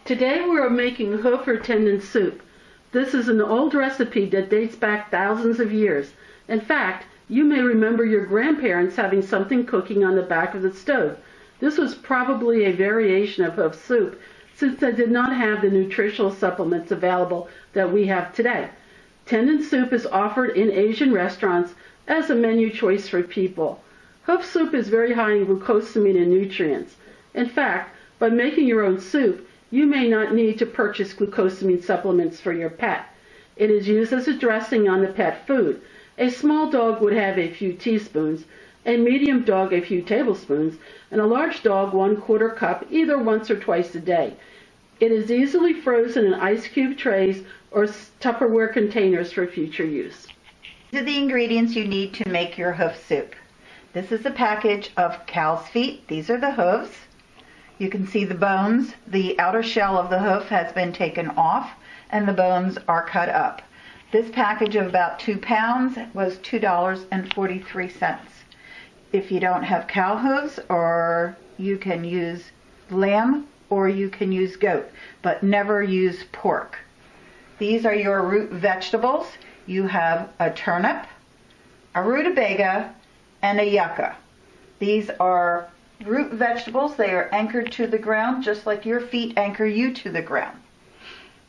Today we are making hoof or tendon soup. This is an old recipe that dates back thousands of years. In fact, you may remember your grandparents having something cooking on the back of the stove. This was probably a variation of hoof soup, since they did not have the nutritional supplements available that we have today. Tendon soup is offered in Asian restaurants as a menu choice for people. Hoof soup is very high in glucosamine and nutrients. In fact, by making your own soup, you may not need to purchase glucosamine supplements for your pet. It is used as a dressing on the pet food. A small dog would have a few teaspoons, a medium dog a few tablespoons, and a large dog 1/4 cup either once or twice a day. It is easily frozen in ice cube trays or Tupperware containers for future use. These are the ingredients you need to make your hoof soup. This is a package of cow's feet. These are the hooves. You can see the bones. The outer shell of the hoof has been taken off and the bones are cut up. This package of about 2 pounds was $2.43. If you don't have cow hooves, or you can use lamb or you can use goat, but never use pork. These are your root vegetables. You have a turnip, a rutabaga, and a yucca. These are root vegetables. They are anchored to the ground just like your feet anchor you to the ground.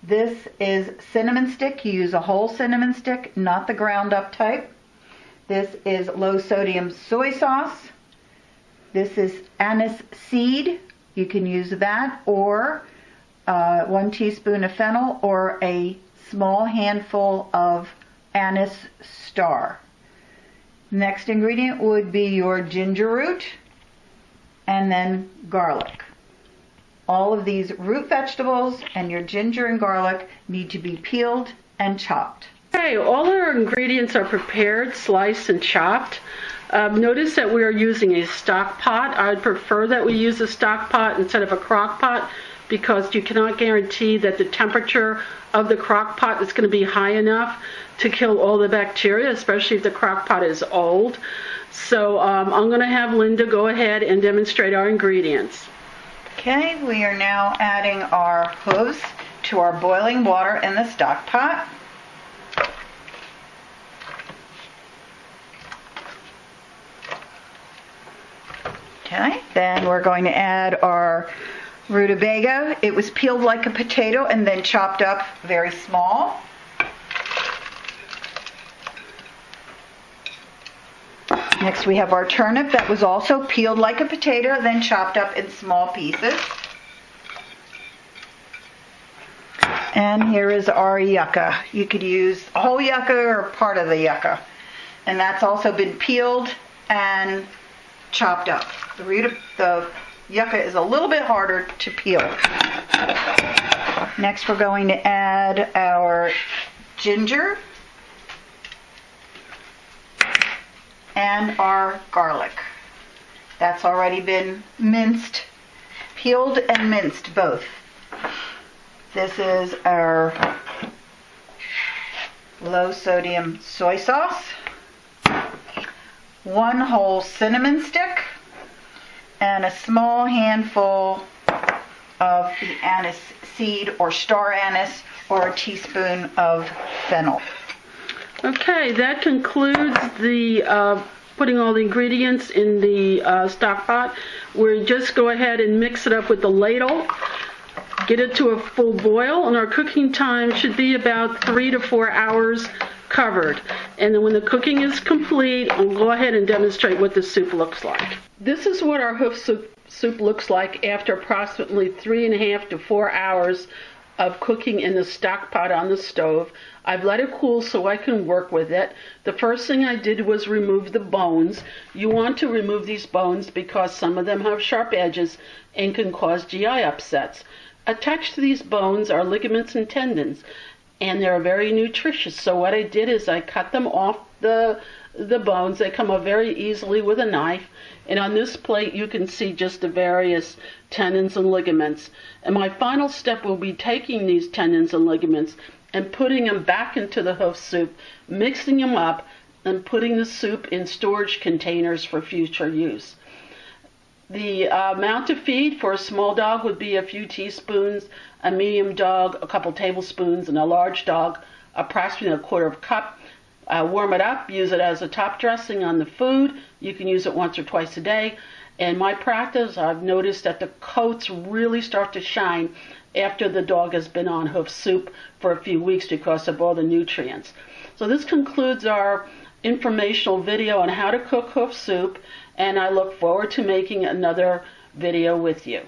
This is cinnamon stick. You use a whole cinnamon stick, not the ground up type. This is low sodium soy sauce. This is anise seed. You can use that, or 1 teaspoon of fennel, or a small handful of anise star. Next ingredient would be your ginger root, and then garlic. All of these root vegetables and your ginger and garlic need to be peeled and chopped. Okay, all our ingredients are prepared, sliced, and chopped. Notice that we are using a stock pot. I would prefer that we use a stock pot instead of a crock pot, because you cannot guarantee that the temperature of the crock pot is going to be high enough to kill all the bacteria, especially if the crock pot is old. So I'm going to have Linda go ahead and demonstrate our ingredients. Okay, we are now adding our hooves to our boiling water in the stock pot. Okay, then we're going to add our rutabaga. It was peeled like a potato and then chopped up very small. Next we have our turnip that was also peeled like a potato, then chopped up in small pieces. And here is our yucca. You could use a whole yucca or part of the yucca. And that's also been peeled and chopped up. The yucca is a little bit harder to peel. Next we're going to add our ginger and our garlic. That's already been minced, peeled and minced both. This is our low sodium soy sauce, 1 whole cinnamon stick, and a small handful of the anise seed or star anise, or a teaspoon of fennel. Okay, that concludes the putting all the ingredients in the stock pot. We just go ahead and mix it up with the ladle, get it to a full boil, and our cooking time should be about 3 to 4 hours covered. And then when the cooking is complete, I'll go ahead and demonstrate what the soup looks like. This is what our hoof soup looks like after approximately 3.5 to 4 hours of cooking in the stock pot on the stove. I've let it cool so I can work with it. The first thing I did was remove the bones. You want to remove these bones because some of them have sharp edges and can cause GI upsets. Attached to these bones are ligaments and tendons, and they're very nutritious. So what I did is I cut them off the bones. They come up very easily with a knife. And on this plate you can see just the various tendons and ligaments. And my final step will be taking these tendons and ligaments and putting them back into the hoof soup, mixing them up, and putting the soup in storage containers for future use. The amount to feed for a small dog would be a few teaspoons, a medium dog a couple tablespoons, and a large dog approximately a quarter of a cup. Warm it up, use it as a top dressing on the food. You can use it once or twice a day. In my practice, I've noticed that the coats really start to shine after the dog has been on Hoof Soup for a few weeks because of all the nutrients. So this concludes our informational video on how to cook Hoof Soup, and I look forward to making another video with you.